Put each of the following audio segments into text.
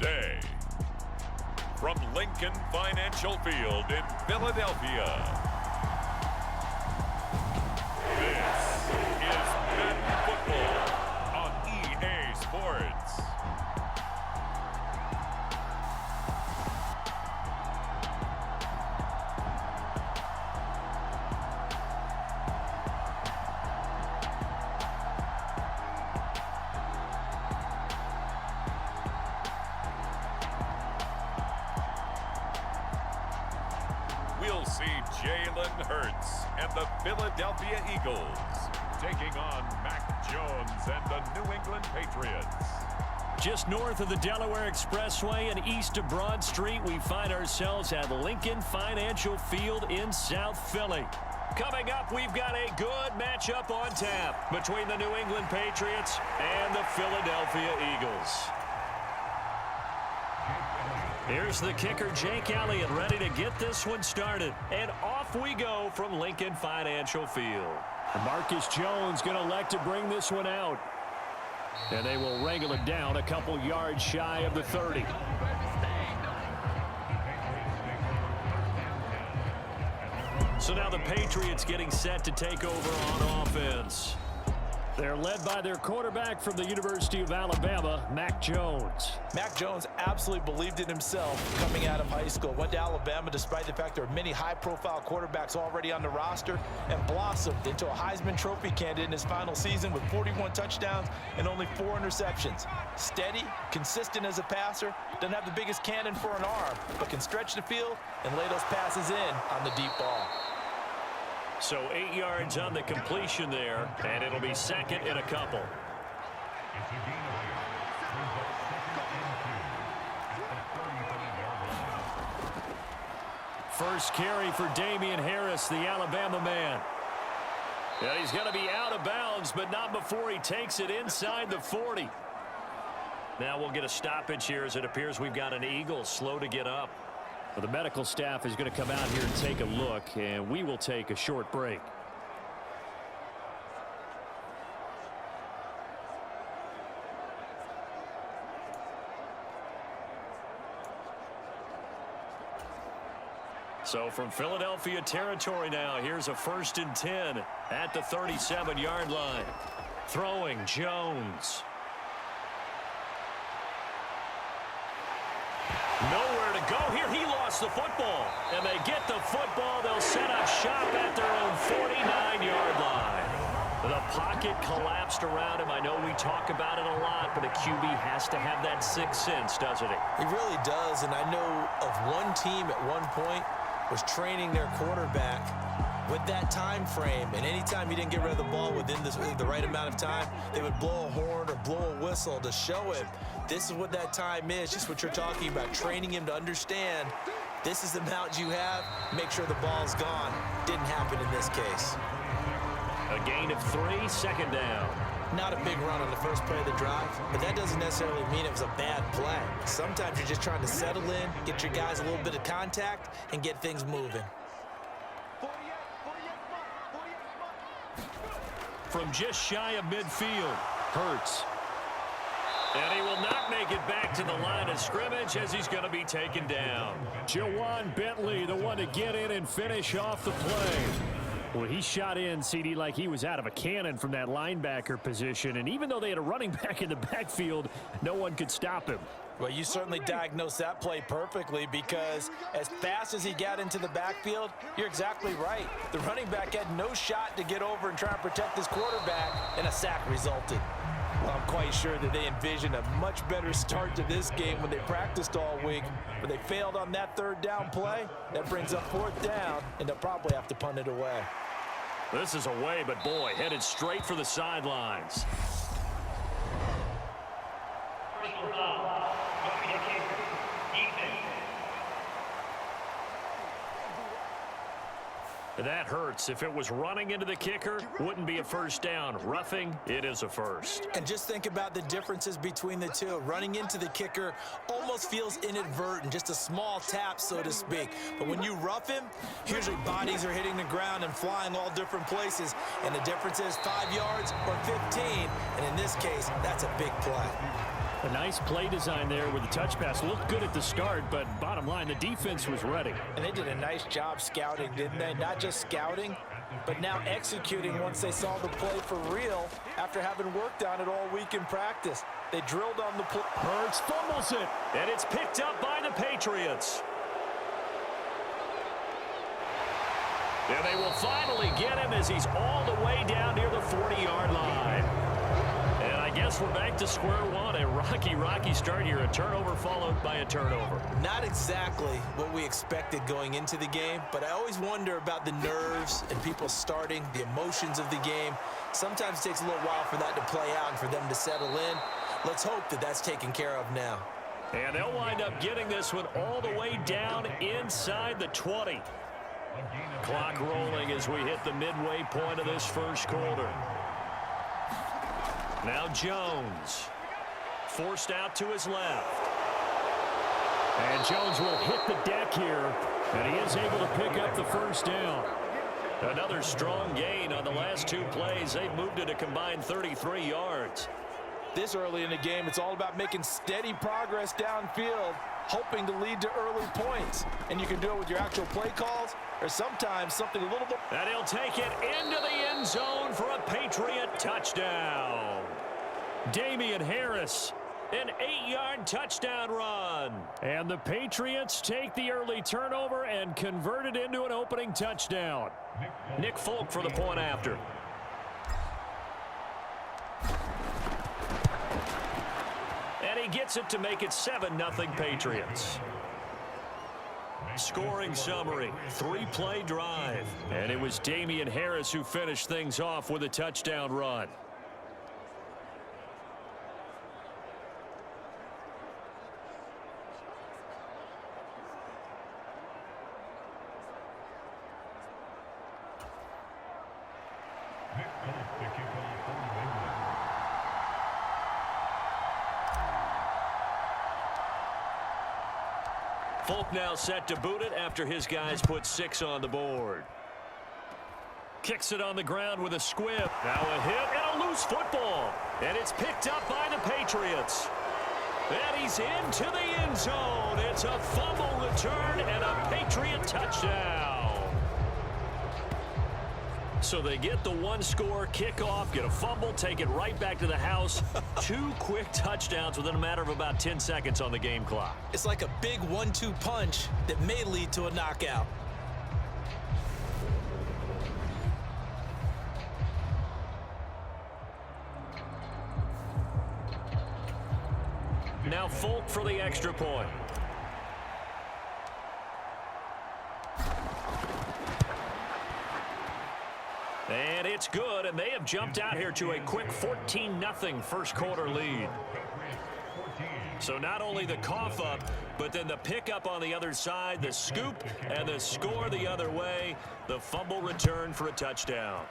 today. From Lincoln Financial Field in Philadelphia, this is Madden Football on EA Sports. We'll see Jalen Hurts and the Philadelphia Eagles taking on Mac Jones and the New England Patriots. Just north of the Delaware Expressway and east of Broad Street, we find ourselves at Lincoln Financial Field in South Philly. Coming up, we've got a good matchup on tap between the New England Patriots and the Philadelphia Eagles. Here's the kicker, Jake Elliott, ready to get this one started. And off we go from Lincoln Financial Field. Marcus Jones going to elect to bring this one out. And they will wrangle it down a couple yards shy of the 30. So now the Patriots getting set to take over on offense. They're led by their quarterback from the University of Alabama, Mac Jones. Mac Jones absolutely believed in himself coming out of high school. Went to Alabama despite the fact there are many high-profile quarterbacks already on the roster, and blossomed into a Heisman Trophy candidate in his final season with 41 touchdowns and only 4 interceptions. Steady, consistent as a passer, doesn't have the biggest cannon for an arm, but can stretch the field and lay those passes in on the deep ball. So 8 yards on the completion there, and it'll be second and a couple. First carry for Damian Harris, the Alabama man. And he's going to be out of bounds, but not before he takes it inside the 40. Now we'll get a stoppage here as it appears we've got an Eagle slow to get up. Well, the medical staff is going to come out here and take a look, and we will take a short break. So from Philadelphia territory now, here's a 1st and 10 at the 37-yard line. Throwing Jones. Nowhere to go here. He lost the football. And they get the football. They'll set up shop at their own 49-yard line. The pocket collapsed around him. I know we talk about it a lot, but a QB has to have that sixth sense, doesn't he? He really does, and I know of one team at one point was training their quarterback with that time frame, and anytime he didn't get rid of the ball within the right amount of time, they would blow a horn or blow a whistle to show him this is what that time is, just what you're talking about, training him to understand this is the amount you have, make sure the ball's gone. Didn't happen in this case. A gain of 3, second down. Not a big run on the first play of the drive, but that doesn't necessarily mean it was a bad play. Sometimes you're just trying to settle in, get your guys a little bit of contact, and get things moving. From just shy of midfield, Hurts. And he will not make it back to the line of scrimmage as he's going to be taken down. Jawan Bentley, the one to get in and finish off the play. Well, he shot in, CD, like he was out of a cannon from that linebacker position. And even though they had a running back in the backfield, no one could stop him. Well, you certainly diagnosed that play perfectly, because as fast as he got into the backfield, you're exactly right. The running back had no shot to get over and try and protect his quarterback, and a sack resulted. Well, I'm quite sure that they envisioned a much better start to this game when they practiced all week, but they failed on that 3rd down play. That brings up 4th down, and they'll probably have to punt it away. This is away, but boy, headed straight for the sidelines. That hurts. If it was running into the kicker, wouldn't be a first down. Roughing, it is a first. And just think about the differences between the two. Running into the kicker almost feels inadvertent, just a small tap, so to speak. But when you rough him, usually bodies are hitting the ground and flying all different places. And the difference is 5 yards or 15. And in this case, that's a big play. A nice play design there with the touch pass. Looked good at the start, but bottom line, the defense was ready. And they did a nice job scouting, didn't they? Not just scouting, but now executing once they saw the play for real after having worked on it all week in practice. They drilled on the play. Hurts fumbles it, and it's picked up by the Patriots. And they will finally get him as he's all the way down near the 40-yard line. And I guess we're back to square one. A rocky start here. A turnover followed by a turnover. Not exactly what we expected going into the game, but I always wonder about the nerves and people starting, the emotions of the game. Sometimes it takes a little while for that to play out and for them to settle in. Let's hope that that's taken care of now. And they'll wind up getting this one all the way down inside the 20. Clock rolling as we hit the midway point of this first quarter. Now Jones, forced out to his left. And Jones will hit the deck here, and he is able to pick up the first down. Another strong gain on the last two plays. They've moved it a combined 33 yards. This early in the game, it's all about making steady progress downfield, hoping to lead to early points. And you can do it with your actual play calls or sometimes something a little bit. And he'll take it into the end zone for a Patriot touchdown. Damian Harris, an 8-yard touchdown run. And the Patriots take the early turnover and convert it into an opening touchdown. Nick Folk for the point after. And he gets it to make it 7-0 Patriots. Scoring summary, 3-play drive. And it was Damian Harris who finished things off with a touchdown run. Folk now set to boot it after his guys put 6 on the board. Kicks it on the ground with a squib. Now a hit and a loose football. And it's picked up by the Patriots. And he's into the end zone. It's a fumble return and a Patriot touchdown. So they get the one-score kickoff, get a fumble, take it right back to the house. 2 quick touchdowns within a matter of about 10 seconds on the game clock. It's like a big 1-2 punch that may lead to a knockout. Now Folk for the extra point. And it's good, and they have jumped out here to a quick 14-0 first quarter lead. So not only the cough up, but then the pickup on the other side, the scoop, and the score the other way, the fumble return for a touchdown.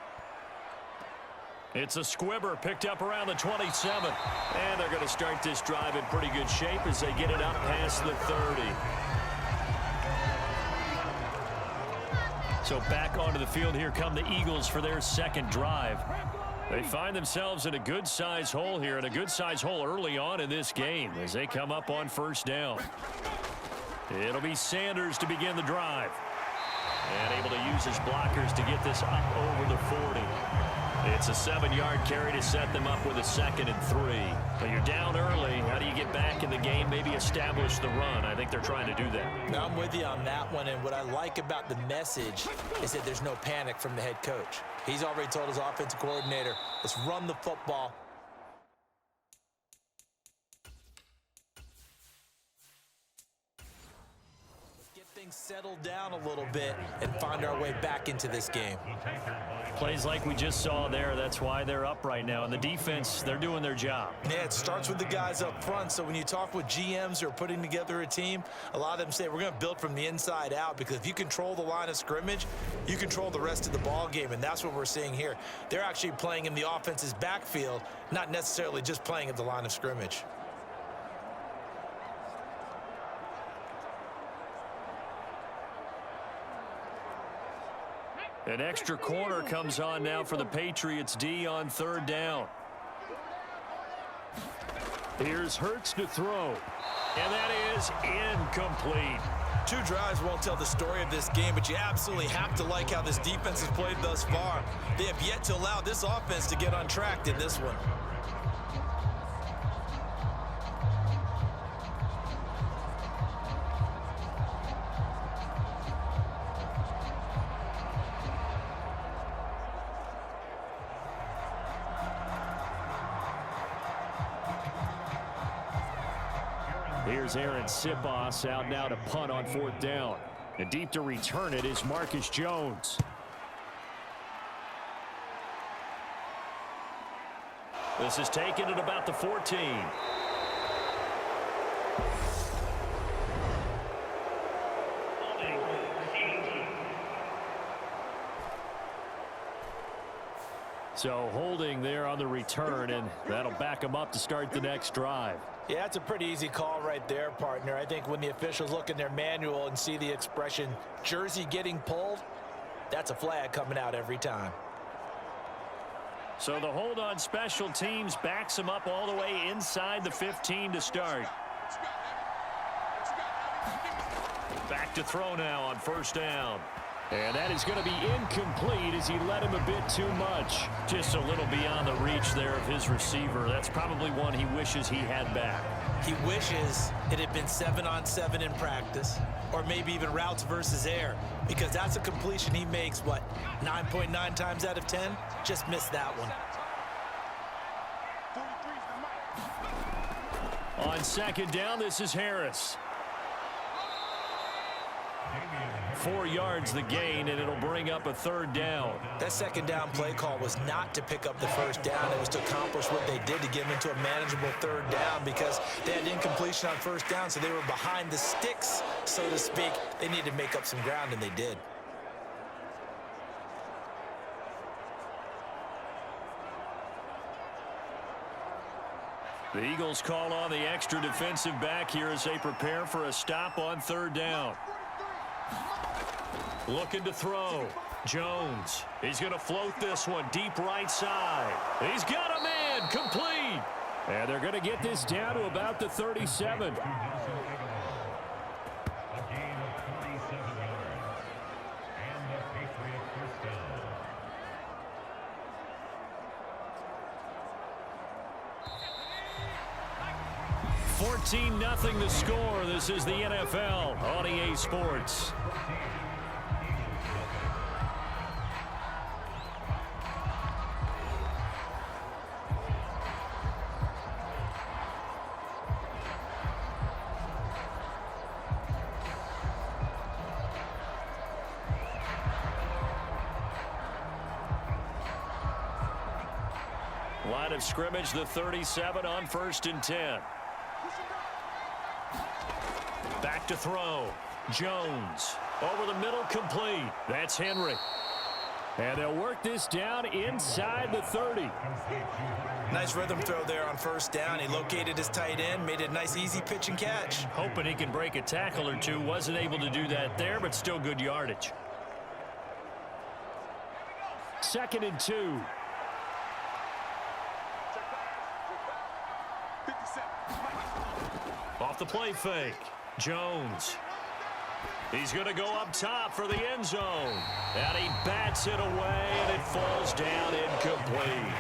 It's a squibber picked up around the 27. And they're going to start this drive in pretty good shape as they get it up past the 30. So back onto the field, here come the Eagles for their second drive. They find themselves in a good-size hole here, and a good-size hole early on in this game as they come up on first down. It'll be Sanders to begin the drive. And able to use his blockers to get this up over the 40. It's a 7-yard carry to set them up with a 2nd and 3. But you're down early. How do you get back in the game, maybe establish the run? I think they're trying to do that. Now, I'm with you on that one, and what I like about the message is that there's no panic from the head coach. He's already told his offensive coordinator, let's run the football. Things settle down a little bit and find our way back into this game. Plays like we just saw there, that's why they're up right now. And the defense, they're doing their job. Yeah, it starts with the guys up front. So when you talk with GMs who are putting together a team, a lot of them say we're going to build from the inside out, because if you control the line of scrimmage, you control the rest of the ball game, and that's what we're seeing here. They're actually playing in the offense's backfield, not necessarily just playing at the line of scrimmage. An extra corner comes on now for the Patriots D on 3rd down. Here's Hurts to throw. And that is incomplete. 2 drives won't tell the story of this game, but you absolutely have to like how this defense has played thus far. They have yet to allow this offense to get untracked in this one. Here's Aaron Sipos out now to punt on 4th down. And deep to return it is Marcus Jones. This is taken at about the 14. So holding there on the return, and that'll back them up to start the next drive. Yeah, that's a pretty easy call right there, partner. I think when the officials look in their manual and see the expression jersey getting pulled, that's a flag coming out every time. So the hold on special teams backs them up all the way inside the 15 to start. Back to throw now on 1st down. And that is going to be incomplete as he led him a bit too much. Just a little beyond the reach there of his receiver. That's probably one he wishes he had back. He wishes it had been 7-on-7 in practice, or maybe even routes versus air, because that's a completion he makes, what, 9.9 times out of 10? Just missed that one. On 2nd down, this is Harris. 4 yards the gain, and it'll bring up a 3rd down. That 2nd down play call was not to pick up the 1st down. It was to accomplish what they did to get them into a manageable 3rd down, because they had incompletion on 1st down, so they were behind the sticks, so to speak. They needed to make up some ground, and they did. The Eagles call on the extra defensive back here as they prepare for a stop on 3rd down. Looking to throw. Jones. He's going to float this one deep right side. He's got a man. Complete. And they're going to get this down to about the 37. $14-0 the score. This is the NFL on EA Sports. Line of scrimmage, the 37 on 1st and 10. Back to throw. Jones. Over the middle, complete. That's Henry. And they'll work this down inside the 30. Nice rhythm throw there on 1st down. He located his tight end, made it a nice easy pitch and catch. Hoping he can break a tackle or two. Wasn't able to do that there, but still good yardage. 2nd and 2. Off the play fake. Jones. He's going to go up top for the end zone. And he bats it away, and it falls down incomplete.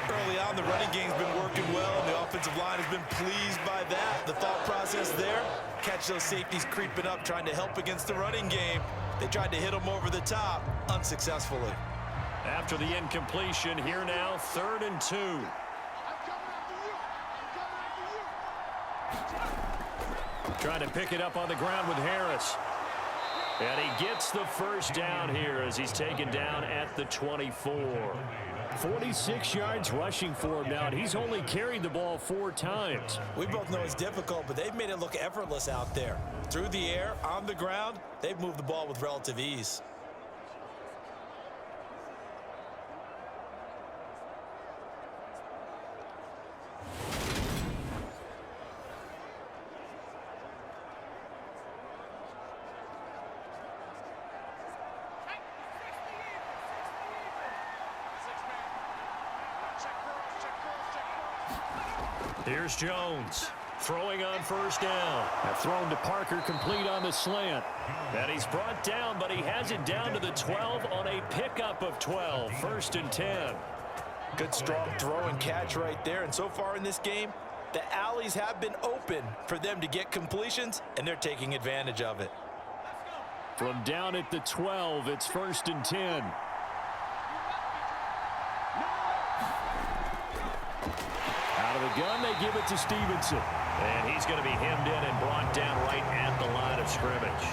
Early on, the running game's been working well, and the offensive line has been pleased by that. The thought process there, catch those safeties creeping up, trying to help against the running game. They tried to hit them over the top, unsuccessfully. After the incompletion, here now, 3rd and 2. Trying to pick it up on the ground with Harris. And he gets the 1st down here as he's taken down at the 24. 46 yards rushing for him now, and he's only carried the ball 4 times. We both know it's difficult, but they've made it look effortless out there. Through the air, on the ground, they've moved the ball with relative ease. Here's Jones. Throwing on first down. Thrown to Parker, complete on the slant. And he's brought down, but he has it down to the 12 on a pickup of 12. 1st and 10. Good strong throw and catch right there. And so far in this game, the alleys have been open for them to get completions, and they're taking advantage of it. From down at the 12, it's 1st and 10. Out of the gun, they give it to Stevenson. And he's going to be hemmed in and brought down right at the line of scrimmage.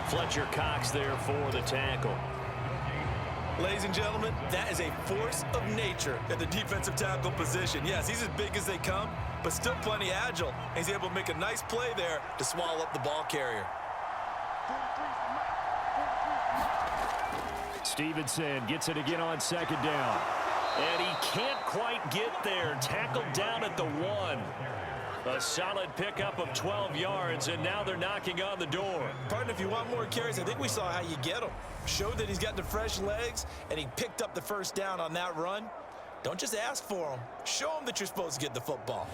Fletcher Cox there for the tackle. Ladies and gentlemen, that is a force of nature at the defensive tackle position. Yes, he's as big as they come, but still plenty agile. He's able to make a nice play there to swallow up the ball carrier. Stevenson gets it again on 2nd down. And he can't quite get there. Tackled down at the 1. A solid pickup of 12 yards, and now they're knocking on the door. Partner, if you want more carries, I think we saw how you get them. Showed that he's got the fresh legs, and he picked up the first down on that run. Don't just ask for them. Show them that you're supposed to get the football.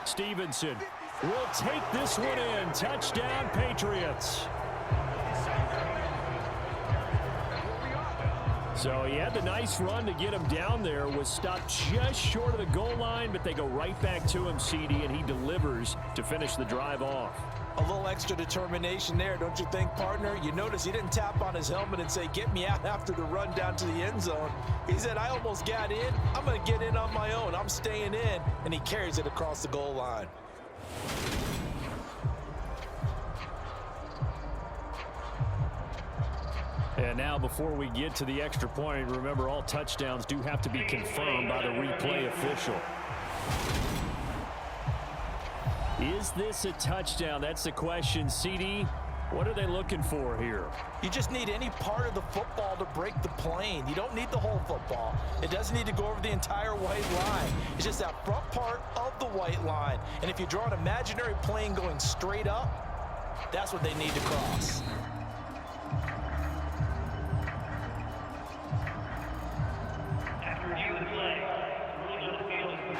Stevenson will take this one in. Touchdown, Patriots. So he had the nice run to get him down there. Was stopped just short of the goal line, but they go right back to him, CD, and he delivers to finish the drive off. A little extra determination there, don't you think, partner? You notice he didn't tap on his helmet and say, get me out after the run down to the end zone. He said, I almost got in. I'm going to get in on my own. I'm staying in. And he carries it across the goal line. And now before we get to the extra point, remember all touchdowns do have to be confirmed by the replay official. Is this a touchdown? That's the question. CD, what are they looking for here? You just need any part of the football to break the plane. You don't need the whole football. It doesn't need to go over the entire white line. It's just that front part of the white line. And if you draw an imaginary plane going straight up, that's what they need to cross.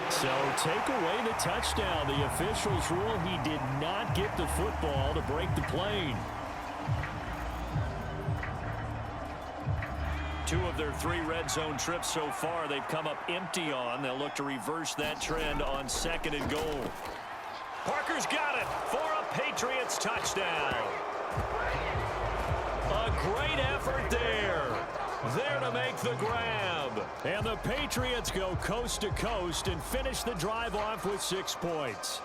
So take away the touchdown. The officials rule he did not get the football to break the plane. 2 of their 3 red zone trips so far they've come up empty on. They'll look to reverse that trend on 2nd and goal. Parker's got it for a Patriots touchdown. A great effort there. There to make the grab. And the Patriots go coast to coast and finish the drive off with 6 points.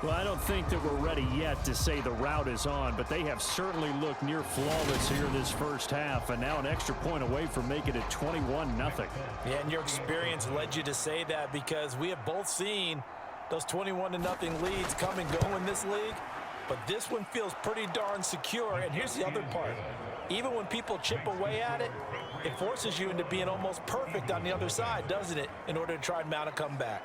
Well, I don't think that we're ready yet to say the route is on, but they have certainly looked near flawless here this first half, and now an extra point away from making it 21-0. Yeah, and your experience led you to say that because we have both seen those 21-0 leads come and go in this league, but this one feels pretty darn secure. And here's the other part. Even when people chip away at it, it forces you into being almost perfect on the other side, doesn't it, in order to try and mount a comeback.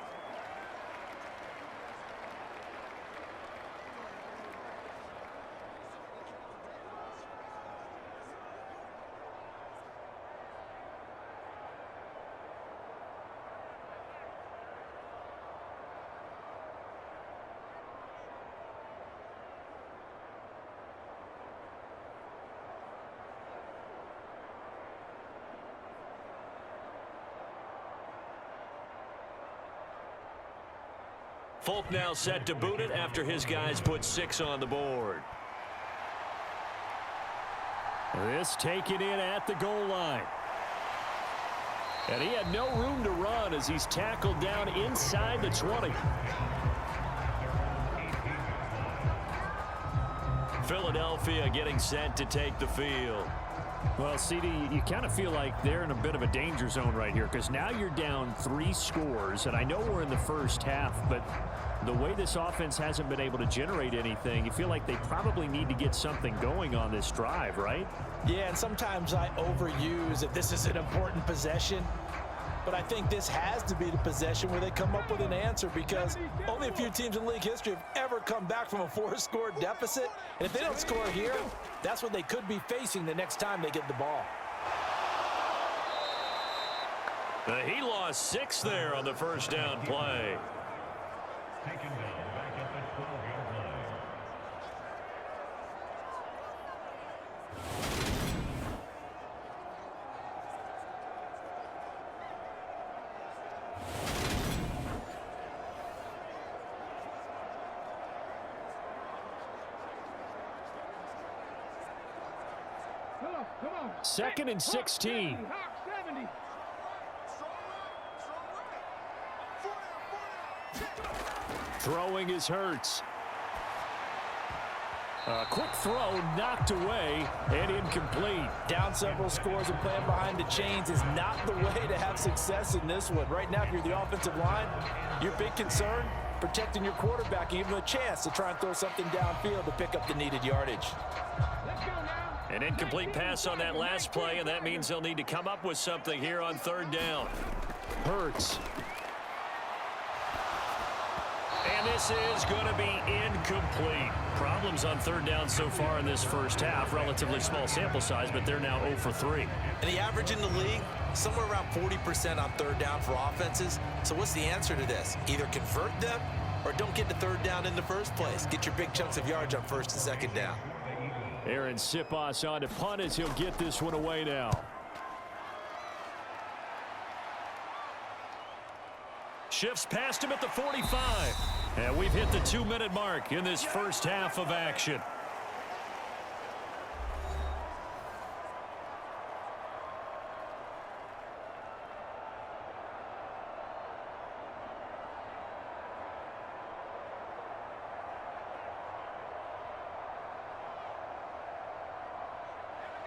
Folk now set to boot it after his guys put 6 on the board. This taken in at the goal line. And he had no room to run as he's tackled down inside the 20. Philadelphia getting set to take the field. Well, CD, you kind of feel like they're in a bit of a danger zone right here because now you're down 3 scores, and I know we're in the first half, but the way this offense hasn't been able to generate anything, you feel like they probably need to get something going on this drive, right? Yeah, and sometimes I overuse that this is an important possession. but I think this has to be the possession where they come up with an answer, because only a few teams in league history have ever come back from a 4-score deficit. And if they don't score here, that's what they could be facing the next time they get the ball. He lost 6 there on the first down play. Taken down back at the 12-yard line. Come on. 2nd and 16. Throwing is Hurts. A quick throw knocked away and incomplete. Down several scores and playing behind the chains is not the way to have success in this one. Right now, if you're the offensive line, your big concern, protecting your quarterback and give him a chance to try and throw something downfield to pick up the needed yardage. An incomplete pass on that last play, and that means they'll need to come up with something here on 3rd down. Hurts. And this is going to be incomplete. Problems on 3rd down so far in this first half. Relatively small sample size, but they're now 0 for 3. And the average in the league, somewhere around 40% on 3rd down for offenses. So what's the answer to this? Either convert them or don't get to 3rd down in the first place. Get your big chunks of yards on 1st and 2nd down. Aaron Siposs on to punt as he'll get this one away now. Shifts past him at the 45. And we've hit the 2-minute mark in this first half of action.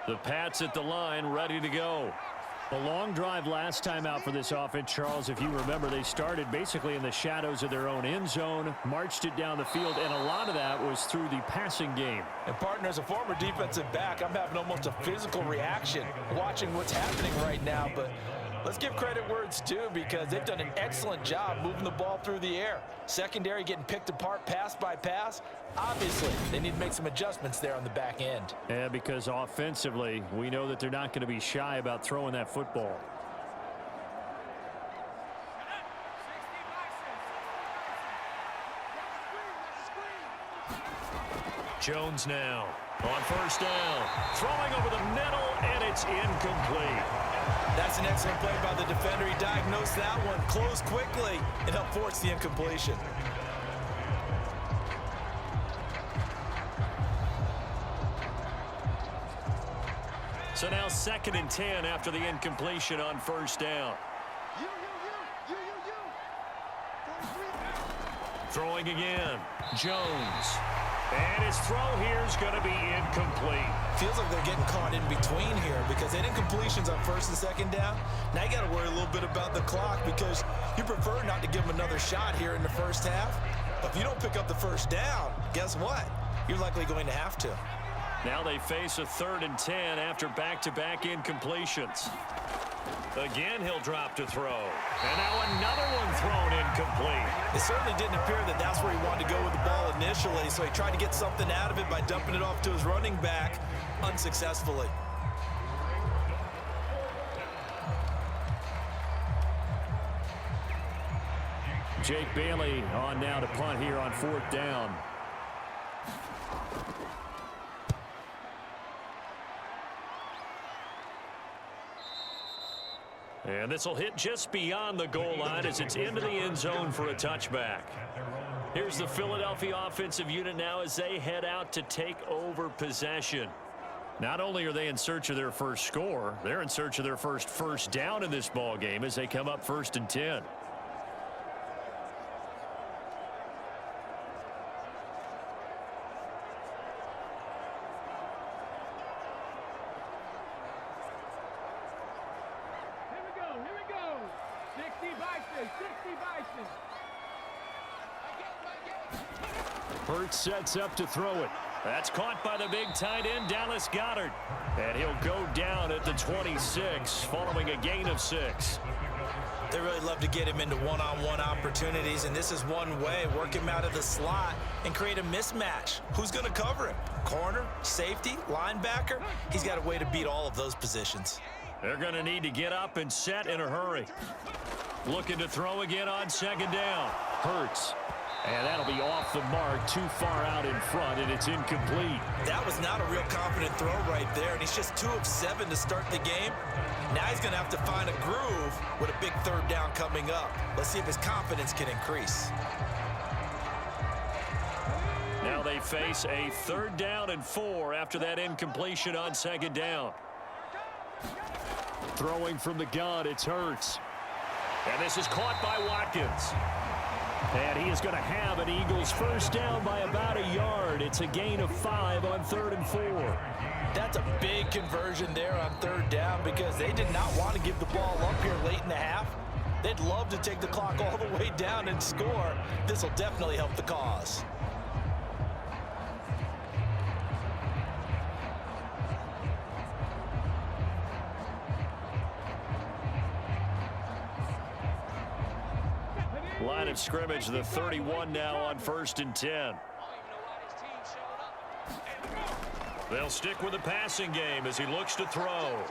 The Pats at the line, ready to go. A long drive last time out for this offense, Charles. If you remember, they started basically in the shadows of their own end zone, marched it down the field, and a lot of that was through the passing game. And partner, as a former defensive back, I'm having almost a physical reaction watching what's happening right now. But let's give credit where it's due, because they've done an excellent job moving the ball through the air. Secondary getting picked apart pass by pass. Obviously, they need to make some adjustments there on the back end. Yeah, because offensively, we know that they're not going to be shy about throwing that football. Jones now on 1st down. Throwing over the middle, and it's incomplete. That's an excellent play by the defender. He diagnosed that one, closed quickly, and helped force the incompletion. So now 2nd and 10 after the incompletion on 1st down. Throwing again. Jones. And his throw here is going to be incomplete. Feels like they're getting caught in between here, because they had incompletions on 1st and 2nd down. Now you got to worry a little bit about the clock, because you prefer not to give them another shot here in the first half. But if you don't pick up the 1st down, guess what? You're likely going to have to. Now they face a 3rd and 10 after back-to-back incompletions. Again, he'll drop to throw. And now another one thrown incomplete. It certainly didn't appear that that's where he wanted to go with the ball initially, so he tried to get something out of it by dumping it off to his running back unsuccessfully. Jake Bailey on now to punt here on 4th down. And this will hit just beyond the goal line as it's into the end zone for a touchback. Here's the Philadelphia offensive unit now as they head out to take over possession. Not only are they in search of their first score, they're in search of their first down in this ball game as they come up 1st and 10. Hurts sets up to throw it. That's caught by the big tight end, Dallas Goedert. And he'll go down at the 26 following a gain of 6. They really love to get him into one-on-one opportunities, and this is one way. Work him out of the slot and create a mismatch. Who's going to cover him? Corner, safety, linebacker? He's got a way to beat all of those positions. They're going to need to get up and set in a hurry. Looking to throw again on second down. Hurts. And that'll be off the mark, too far out in front, and it's incomplete. That was not a real confident throw right there, and he's just 2 of 7 to start the game. Now he's going to have to find a groove with a big third down coming up. Let's see if his confidence can increase. Now they face a 3rd down and 4 after that incompletion on second down. Throwing from the gun, it's Hurts. And this is caught by Watkins. And he is going to have an Eagles first down by about a yard. It's a gain of 5 on 3rd and 4. That's a big conversion there on 3rd down because they did not want to give the ball up here late in the half. They'd love to take the clock all the way down and score. This will definitely help the cause. Line of scrimmage, the 31 now on 1st and 10. They'll stick with the passing game as he looks to throw.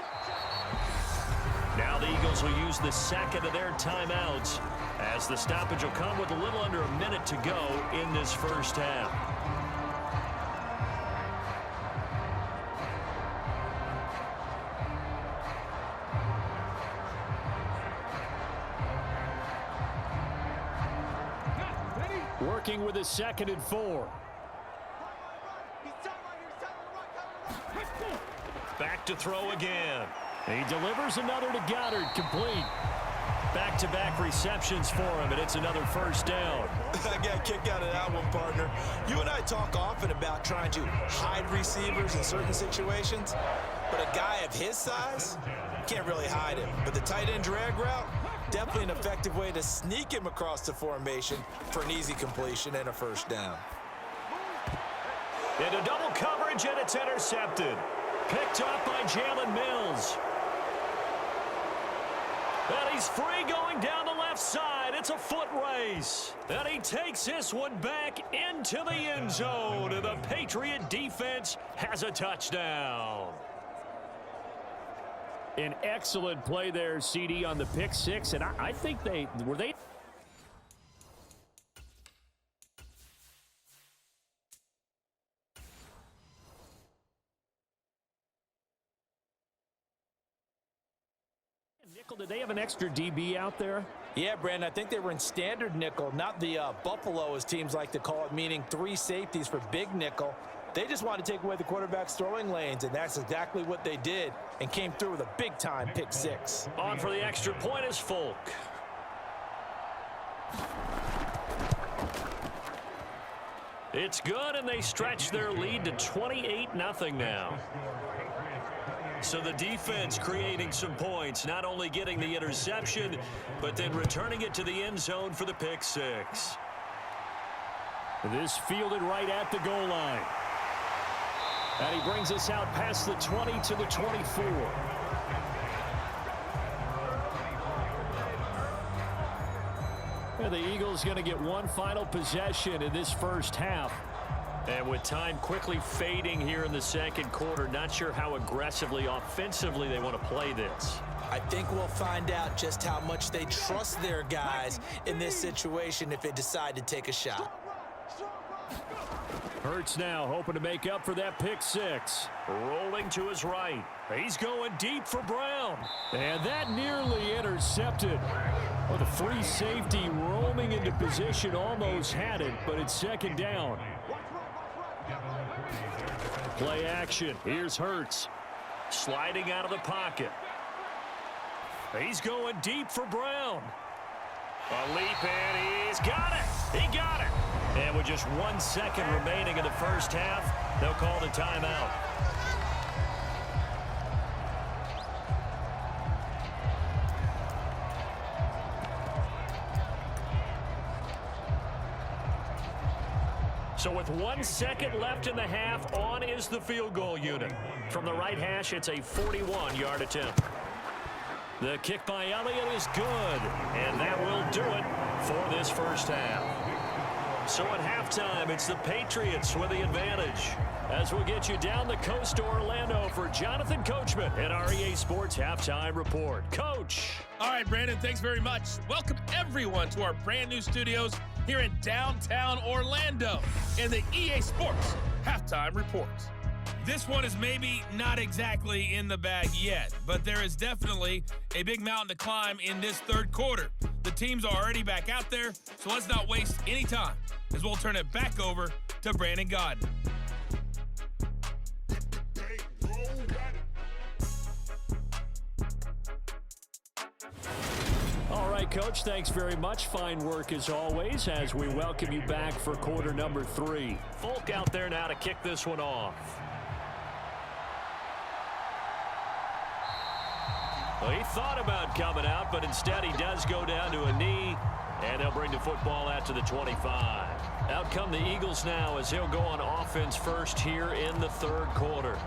Now the Eagles will use the 2nd of their timeouts as the stoppage will come with a little under a minute to go in this first half. Working with a 2nd and 4. Back to throw again. He delivers another to Goddard, complete. Back-to-back receptions for him, and it's another first down. I got a kick out of that one, partner. You and I talk often about trying to hide receivers in certain situations, but a guy of his size can't really hide him. But the tight end drag route, definitely an effective way to sneak him across the formation for an easy completion and a first down. Into double coverage, and it's intercepted. Picked up by Jalen Mills. And he's free going down the left side. It's a foot race. And he takes this one back into the end zone. And the Patriot defense has a touchdown. An excellent play there, CD, on the pick six. And I think they nickel? Did they have an extra DB out there? Yeah, Brandon, I think they were in standard nickel, not the Buffalo, as teams like to call it, meaning 3 safeties for big nickel. They just wanted to take away the quarterback's throwing lanes, and that's exactly what they did and came through with a big-time pick six. On for the extra point is Folk. It's good, and they stretch their lead to 28-0 now. So the defense creating some points, not only getting the interception, but then returning it to the end zone for the pick six. This fielded right at the goal line. And he brings us out past the 20 to the 24. And the Eagles going to get one final possession in this first half. And with time quickly fading here in the second quarter, not sure how aggressively, offensively they want to play this. I think we'll find out just how much they trust their guys in this situation if they decide to take a shot. Hurts now hoping to make up for that pick six. Rolling to his right. He's going deep for Brown. And that nearly intercepted. Well, the free safety roaming into position almost had it, but it's second down. Play action. Here's Hurts. Sliding out of the pocket. He's going deep for Brown. A leap, and he's got it. He got it. And with just 1 second remaining in the first half, they'll call the timeout. So with 1 second left in the half, on is the field goal unit. From the right hash, it's a 41-yard attempt. The kick by Elliott is good, and that will do it for this first half. So at halftime, it's the Patriots with the advantage. As we'll get you down the coast to Orlando for Jonathan Coachman at our EA Sports Halftime Report. Coach. All right, Brandon, thanks very much. Welcome everyone to our brand new studios here in downtown Orlando in the EA Sports Halftime Report. This one is maybe not exactly in the bag yet, but there is definitely a big mountain to climb in this third quarter. The teams are already back out there, so let's not waste any time as we'll turn it back over to Brandon Godden. All right, Coach, thanks very much. Fine work as always as we welcome you back for quarter number 3. Folk out there now to kick this one off. Well, he thought about coming out, but instead he does go down to a knee, and they'll bring the football out to the 25. Out come the Eagles now as he'll go on offense first here in the third quarter.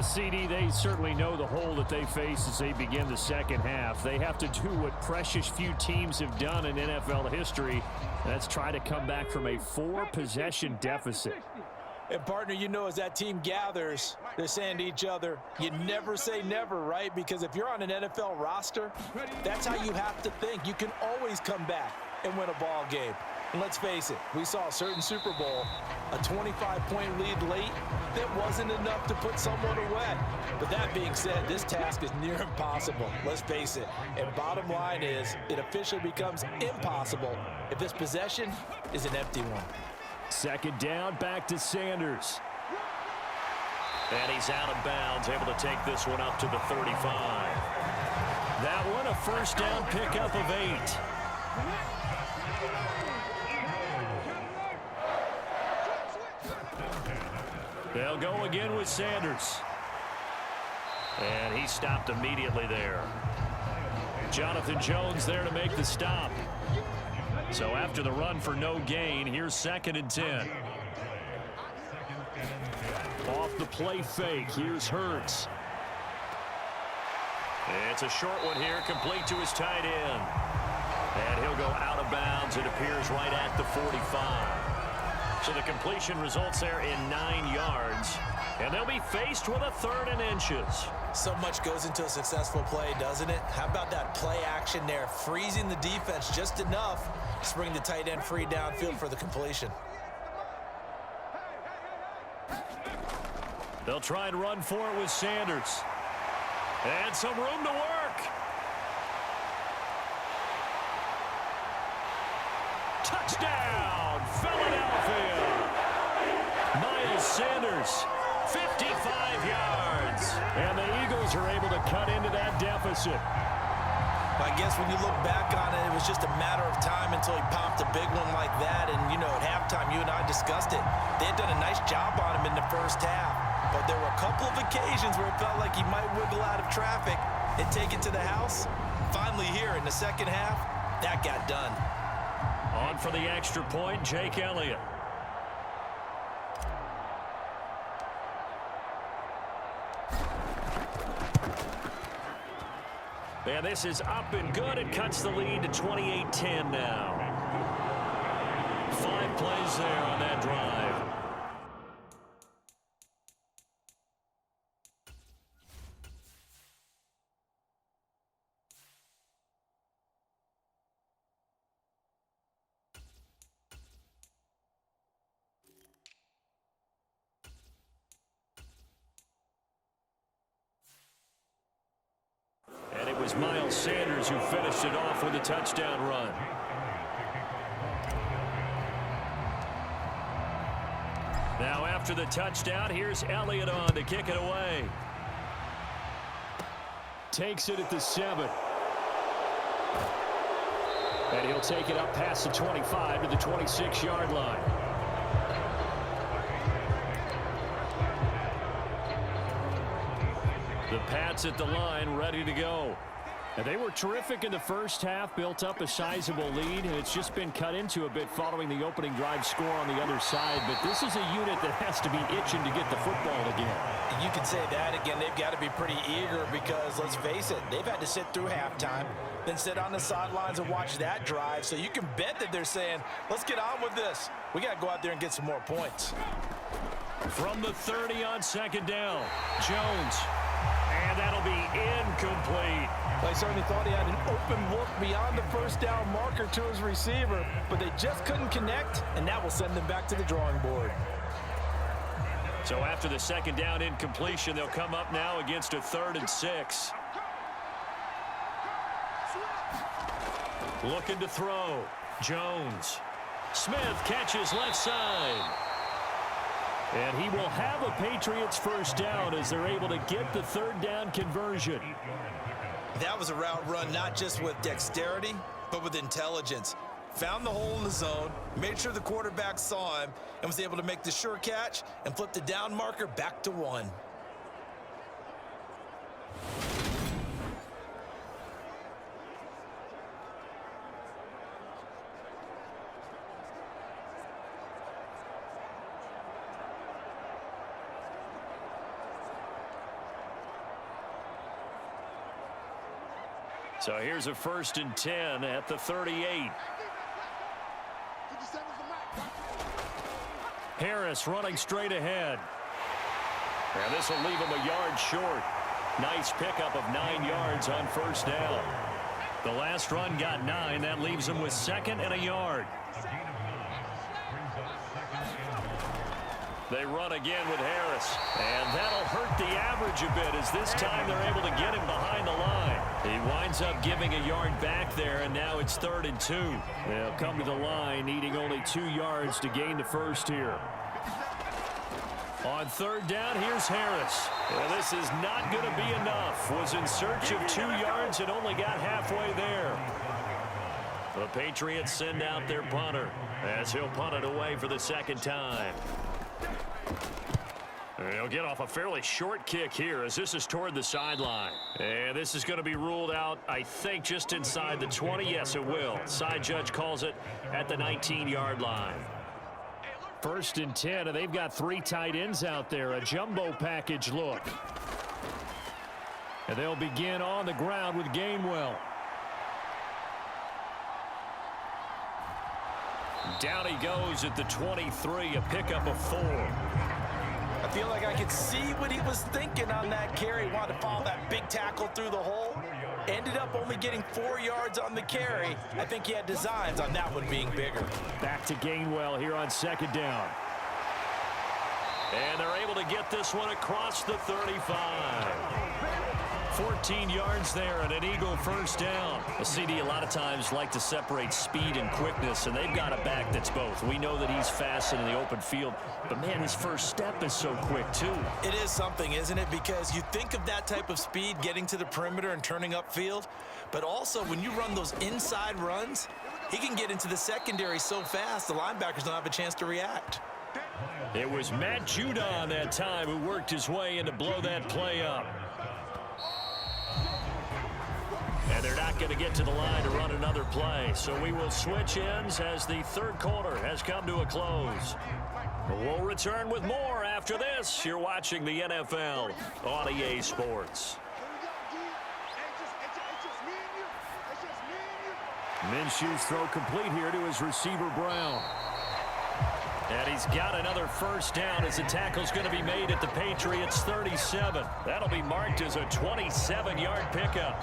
CD, they certainly know the hole that they face as they begin the second half. They have to do what precious few teams have done in NFL history. That's try to come back from a 4-possession deficit. And, partner, you know, as that team gathers, they're saying to each other, you never say never, right? Because if you're on an NFL roster, that's how you have to think. You can always come back and win a ball game. And let's face it, we saw a certain Super Bowl, a 25-point lead late, that wasn't enough to put someone away. But that being said, this task is near impossible. Let's face it. And bottom line is, it officially becomes impossible if this possession is an empty one. Second down, back to Sanders. And he's out of bounds, able to take this one up to the 35. That one, a first down pickup of 8. They'll go again with Sanders. And he stopped immediately there. Jonathan Jones there to make the stop. So after the run for no gain, here's 2nd and 10. Off the play fake, here's Hurts. It's a short one here, complete to his tight end. And he'll go out of bounds, it appears right at the 45. So the completion results there in 9 yards. And they'll be faced with a 3rd and inches. So much goes into a successful play, doesn't it? How about that play action there, freezing the defense just enough to bring the tight end free downfield for the completion. They'll try and run for it with Sanders. And some room to work. Touchdown, Philadelphia. Miles Sanders, 55 yards. And the Eagles are able to cut into that deficit. I guess when you look back on it, it was just a matter of time until he popped a big one like that. And, you know, at halftime, you and I discussed it. They had done a nice job on him in the first half. But there were a couple of occasions where it felt like he might wiggle out of traffic and take it to the house. Finally here in the second half, that got done. On for the extra point, Jake Elliott. And this is up and good. It cuts the lead to 28-10 now. 5 plays there on that drive. And it was Miles Sanders who finished it off with a touchdown run. Now after the touchdown, here's Elliott on to kick it away. Takes it at the 7. And he'll take it up past the 25 to the 26-yard line. The Pats at the line, ready to go. And they were terrific in the first half, built up a sizable lead, and it's just been cut into a bit following the opening drive score on the other side. But this is a unit that has to be itching to get the football again. You can say that again. They've got to be pretty eager because, let's face it, they've had to sit through halftime, then sit on the sidelines and watch that drive. So you can bet that they're saying, let's get on with this. We got to go out there and get some more points. From the 30 on second down, Jones. And that'll be incomplete. I certainly thought he had an open look beyond the first down marker to his receiver, but they just couldn't connect, and that will send them back to the drawing board. So after the second down incompletion, they'll come up now against a 3rd and 6. Looking to throw. Jones. Smith catches left side. And he will have a Patriots first down as they're able to get the 3rd down conversion. That was a route run not just with dexterity, but with intelligence. Found the hole in the zone, made sure the quarterback saw him, and was able to make the sure catch and flip the down marker back to 1. So here's a 1st and 10 at the 38. Harris running straight ahead. And this will leave him a yard short. Nice pickup of 9 yards on first down. The last run got 9. That leaves him with 2nd and a yard. They run again with Harris. And that'll hurt the average a bit as this time they're able to get him behind the line. He winds up giving a yard back there, and now it's 3rd and 2. They'll come to the line needing only 2 yards to gain the first here. On 3rd down, here's Harris. Well, this is not going to be enough. Was in search of 2 yards and only got halfway there. The Patriots send out their punter as he'll punt it away for the 2nd time. He'll get off a fairly short kick here as this is toward the sideline. And this is going to be ruled out, I think, just inside the 20. Yes, it will. Side judge calls it at the 19-yard line. 1st and 10, and they've got 3 tight ends out there. A jumbo package look. And they'll begin on the ground with Gainwell. Down he goes at the 23, a pickup of 4. I feel like I could see what he was thinking on that carry. He wanted to follow that big tackle through the hole. Ended up only getting 4 yards on the carry. I think he had designs on that one being bigger. Back to Gainwell here on 2nd down. And they're able to get this one across the 35. 14 yards there and an Eagle first down. A CD a lot of times like to separate speed and quickness, and they've got a back that's both. We know that he's fast in the open field, but man, his first step is so quick too. It is something, isn't it? Because you think of that type of speed getting to the perimeter and turning upfield, but also when you run those inside runs, he can get into the secondary so fast the linebackers don't have a chance to react. It was Matt Judon that time who worked his way in to blow that play up. And they're not going to get to the line to run another play. So we will switch ends as the 3rd quarter has come to a close. We'll return with more after this. You're watching the NFL on EA Sports. Minshew's throw complete here to his receiver, Brown. And he's got another first down as the tackle's going to be made at the Patriots 37. That'll be marked as a 27-yard pickup.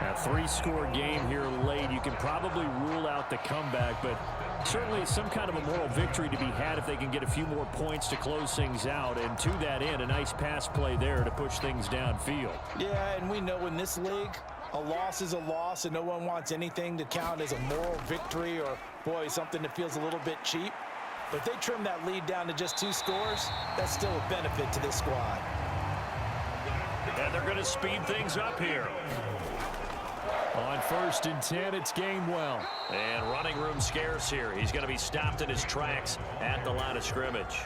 A 3-score game here late. You can probably rule out the comeback, but certainly some kind of a moral victory to be had if they can get a few more points to close things out. And to that end, a nice pass play there to push things downfield. Yeah, and we know in this league, a loss is a loss, and no one wants anything to count as a moral victory or, boy, something that feels a little bit cheap. But if they trim that lead down to just 2 scores, that's still a benefit to this squad. And they're going to speed things up here. On 1st and 10, it's Gainwell. And running room scarce here. He's going to be stopped in his tracks at the line of scrimmage.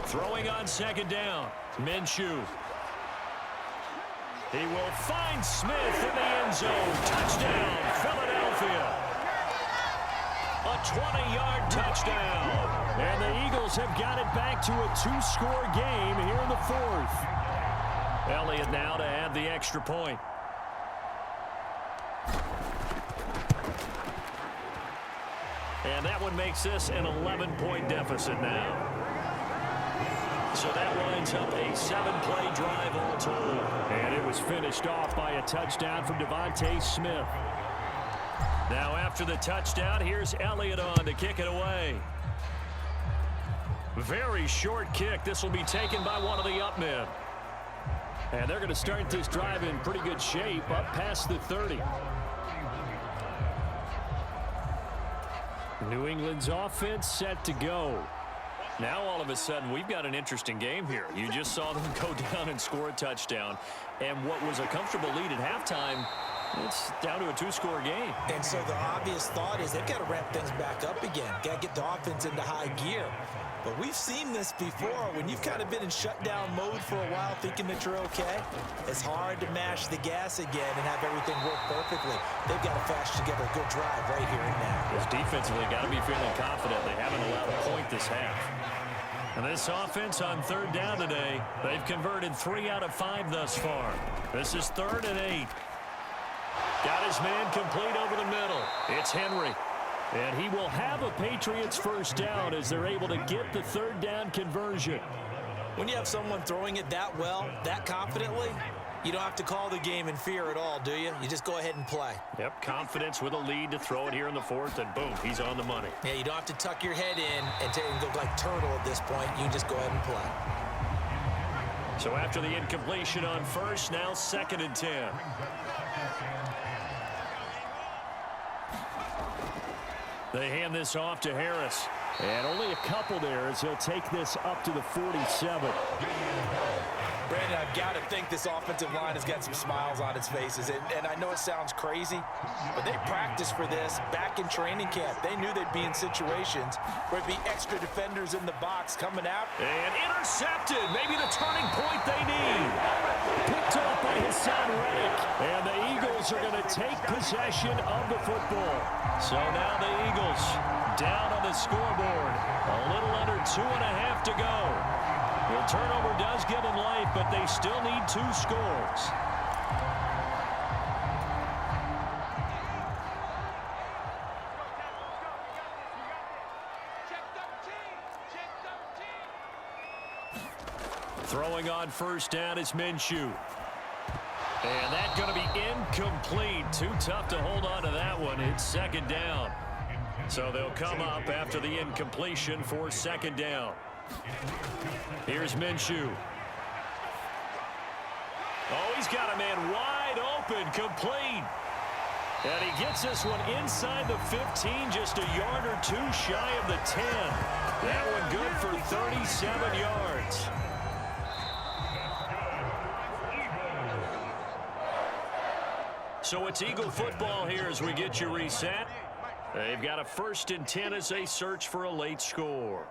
Throwing on 2nd down, Minshew. He will find Smith in the end zone. Touchdown, Philadelphia. A 20-yard touchdown. And the Eagles have got it back to a 2-score game here in the fourth. Elliott now to add the extra point. And that one makes this an 11-point deficit now. So that winds up a 7-play drive all told. And it was finished off by a touchdown from Devontae Smith. Now after the touchdown, here's Elliott on to kick it away. Very short kick. This will be taken by one of the up men. And they're going to start this drive in pretty good shape up past the 30. New England's offense set to go. Now all of a sudden we've got an interesting game here. You just saw them go down and score a touchdown. And what was a comfortable lead at halftime, it's down to a 2-score game. And so the obvious thought is they've got to ramp things back up again. Got to get the offense into high gear. But we've seen this before. When you've kind of been in shutdown mode for a while thinking that you're okay, it's hard to mash the gas again and have everything work perfectly. They've got to flash together a good drive right here and now. Because defensively got to be feeling confident. They haven't allowed a point this half. And this offense on third down today, they've converted 3 out of 5 thus far. This is 3rd and 8. Got his man complete over the middle. It's Henry. And he will have a Patriots first down as they're able to get the 3rd down conversion. When you have someone throwing it that well, that confidently, you don't have to call the game in fear at all, do you? You just go ahead and play. Yep, confidence with a lead to throw it here in the 4th, and boom, he's on the money. Yeah, you don't have to tuck your head in and go like turtle at this point. You just go ahead and play. So after the incompletion on first, now 2nd and 10. They hand this off to Harris. And only a couple there as he'll take this up to the 47. Brandon, I've got to think this offensive line has got some smiles on its faces. And I know it sounds crazy, but they practiced for this back in training camp. They knew they'd be in situations where it'd be extra defenders in the box coming out. And intercepted. Maybe the turning point they need. Picked off by Hassan Reddick. And the Eagles are going to take possession of the football. So now the Eagles down on the scoreboard. A little under 2.5 to go. The turnover does give them life, but they still need 2 scores. Throwing on first down is Minshew. And that's going to be incomplete. Too tough to hold on to that one. It's 2nd down. So they'll come up after the incompletion for 2nd down. Here's Minshew. Oh, he's got a man wide open, complete. And he gets this one inside the 15, just a yard or 2 shy of the 10. That one good for 37 yards. So it's Eagle football here as we get you reset. They've got a 1st and 10 as they search for a late score.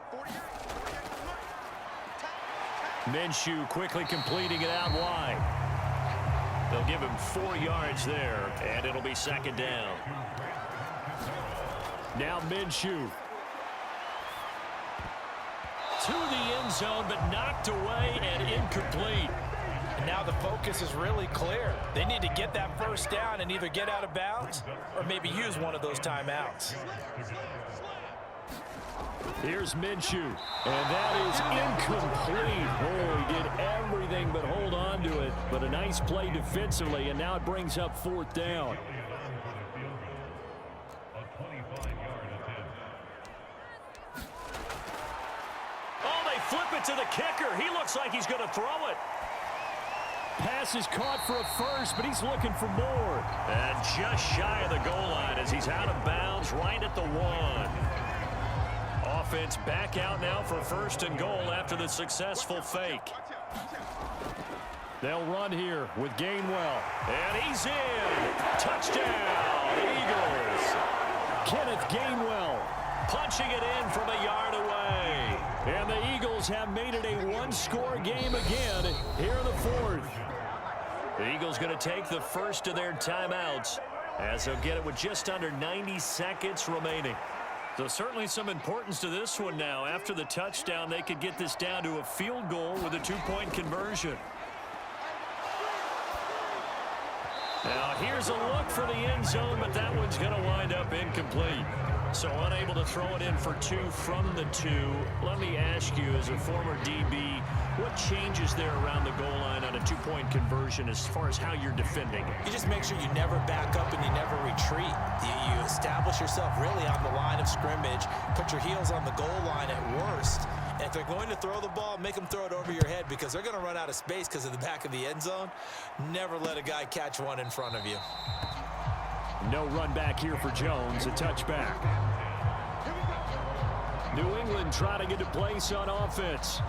Minshew quickly completing it out wide. They'll give him 4 yards there, and it'll be 2nd down. Now Minshew. To the end zone, but knocked away and incomplete. And now the focus is really clear. They need to get that first down and either get out of bounds or maybe use one of those timeouts. Here's Minshew. And that is incomplete. Oh, he did everything but hold on to it. But a nice play defensively, and now it brings up 4th down. Oh, they flip it to the kicker. He looks like he's going to throw it. Pass is caught for a first, but he's looking for more. And just shy of the goal line as he's out of bounds right at the 1. Offense back out now for 1st and goal after the successful fake. They'll run here with Gainwell. And he's in. Touchdown, Eagles. Kenneth Gainwell. Punching it in from a yard away. And the Eagles have made it a 1-score game again here in the 4th. The Eagles going to take the first of their timeouts as they'll get it with just under 90 seconds remaining. So certainly some importance to this one now. After the touchdown, they could get this down to a field goal with a 2-point conversion. Now here's a look for the end zone, but that one's going to wind up incomplete. So unable to throw it in for 2 from the 2. Let me ask you, as a former DB, what changes there around the goal line on a 2-point conversion as far as how you're defending it? You just make sure you never back up and you never retreat. You establish yourself really on the line of scrimmage, put your heels on the goal line at worst. And if they're going to throw the ball, make them throw it over your head because they're going to run out of space because of the back of the end zone. Never let a guy catch one in front of you. No run back here for Jones, a touchback. New England trying to get a place on offense.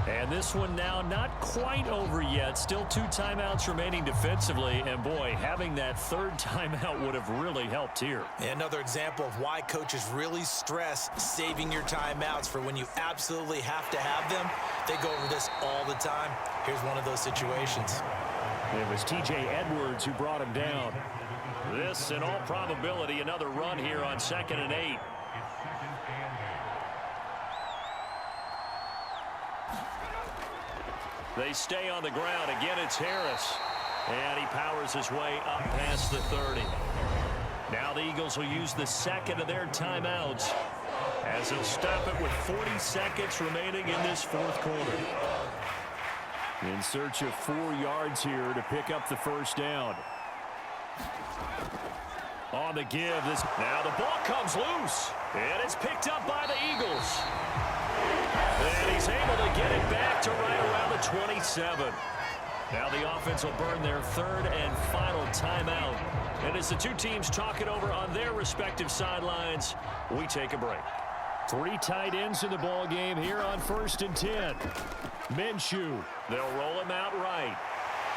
And this one now not quite over yet. Still 2 timeouts remaining defensively. And, boy, having that 3rd timeout would have really helped here. Another example of why coaches really stress saving your timeouts for when you absolutely have to have them. They go over this all the time. Here's one of those situations. It was T.J. Edwards who brought him down. This, in all probability, another run here on 2nd and 8. They stay on the ground. Again, it's Harris. And he powers his way up past the 30. Now the Eagles will use the 2nd of their timeouts as they'll stop it with 40 seconds remaining in this 4th quarter. In search of 4 yards here to pick up the 1st down. On the give. Now the ball comes loose. And it's picked up by the Eagles. And he's able to get it back to right around the 27. Now the offense will burn their 3rd and final timeout. And as the 2 teams talk it over on their respective sidelines, we take a break. 3 tight ends in the ball game here on 1st and 10. Minshew. They'll roll him out right.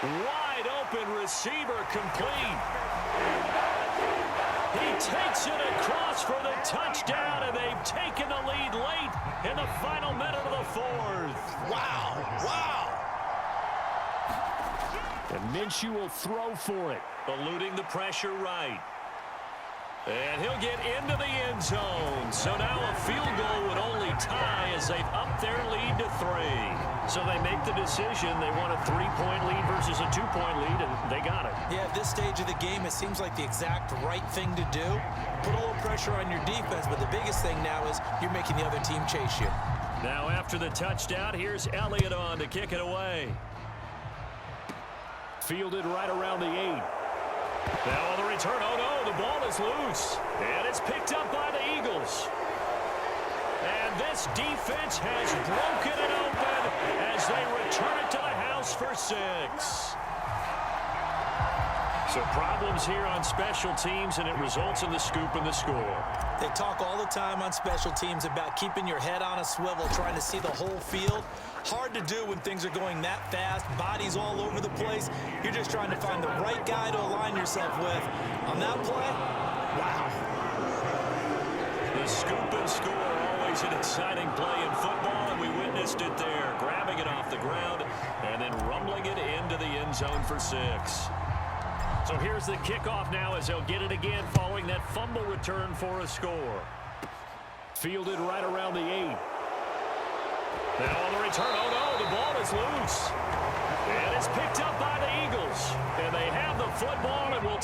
Wide open receiver complete. He takes it across for the touchdown, and they've taken the lead late in the final minute of the 4th. Wow. Wow. And Minshew will throw for it. Eluding the pressure right. And he'll get into the end zone. So now a field goal would only tie as they've upped their lead to 3. So they make the decision. They want a 3-point lead versus a 2-point lead, and they got it. Yeah, at this stage of the game, it seems like the exact right thing to do. Put a little pressure on your defense, but the biggest thing now is you're making the other team chase you. Now after the touchdown, here's Elliott on to kick it away. Fielded right around the 8. Now on the return, oh no, the ball is loose. And it's picked up by the Eagles. And this defense has broken it open as they return it to the house for 6. So problems here on special teams, and it results in the scoop and the score. They talk all the time on special teams about keeping your head on a swivel, trying to see the whole field. Hard to do when things are going that fast, bodies all over the place. You're just trying to find the right guy to align yourself with. On that play, wow. The scoop and score, always an exciting play in football, and we witnessed it there. Grabbing it off the ground and then rumbling it into the end zone for 6. So here's the kickoff now as they'll get it again following that fumble return for a score. Fielded right around the 8. Now on the return, oh no, the ball is loose. And it's picked up by the Eagles. And they have the football and will...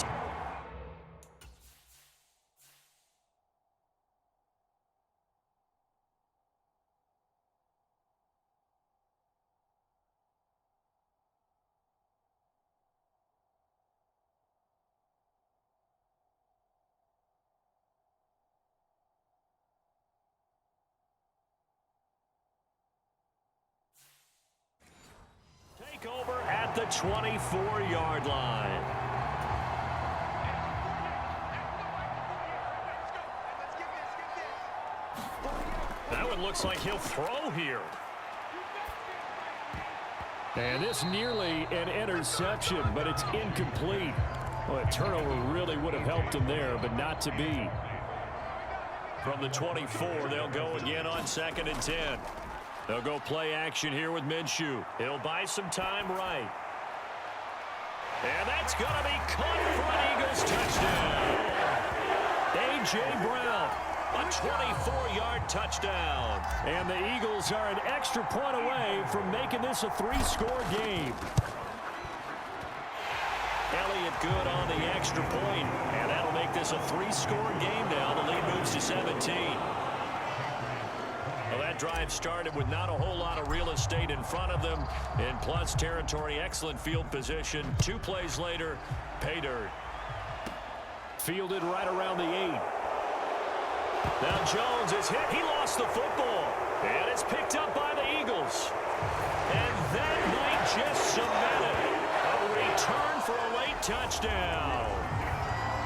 over at the 24-yard line. That one looks like he'll throw here. And this nearly an interception, but it's incomplete. Well, a turnover really would have helped him there, but not to be. From the 24, they'll go again on 2nd and 10. They'll go play action here with Minshew. He'll buy some time right. And that's going to be caught for an Eagles touchdown. A.J. Brown, a 24-yard touchdown. And the Eagles are an extra point away from making this a 3-score game. Elliott good on the extra point, and that'll make this a 3-score game now. The lead moves to 17. Well, that drive started with not a whole lot of real estate in front of them. In plus territory, excellent field position. 2 plays later, pay dirt. Fielded right around the 8. Now Jones is hit. He lost the football. And it's picked up by the Eagles. And that might just cement it. A return for a late touchdown.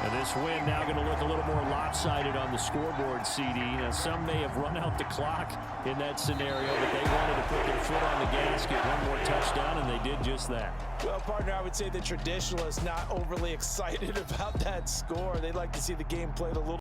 And this win now going to look a little more lopsided on the scoreboard, CD. Now, some may have run out the clock in that scenario, but they wanted to put their foot on the gas, get one more touchdown, and they did just that. Well, partner, I would say the traditionalists not overly excited about that score. They'd like to see the game played a little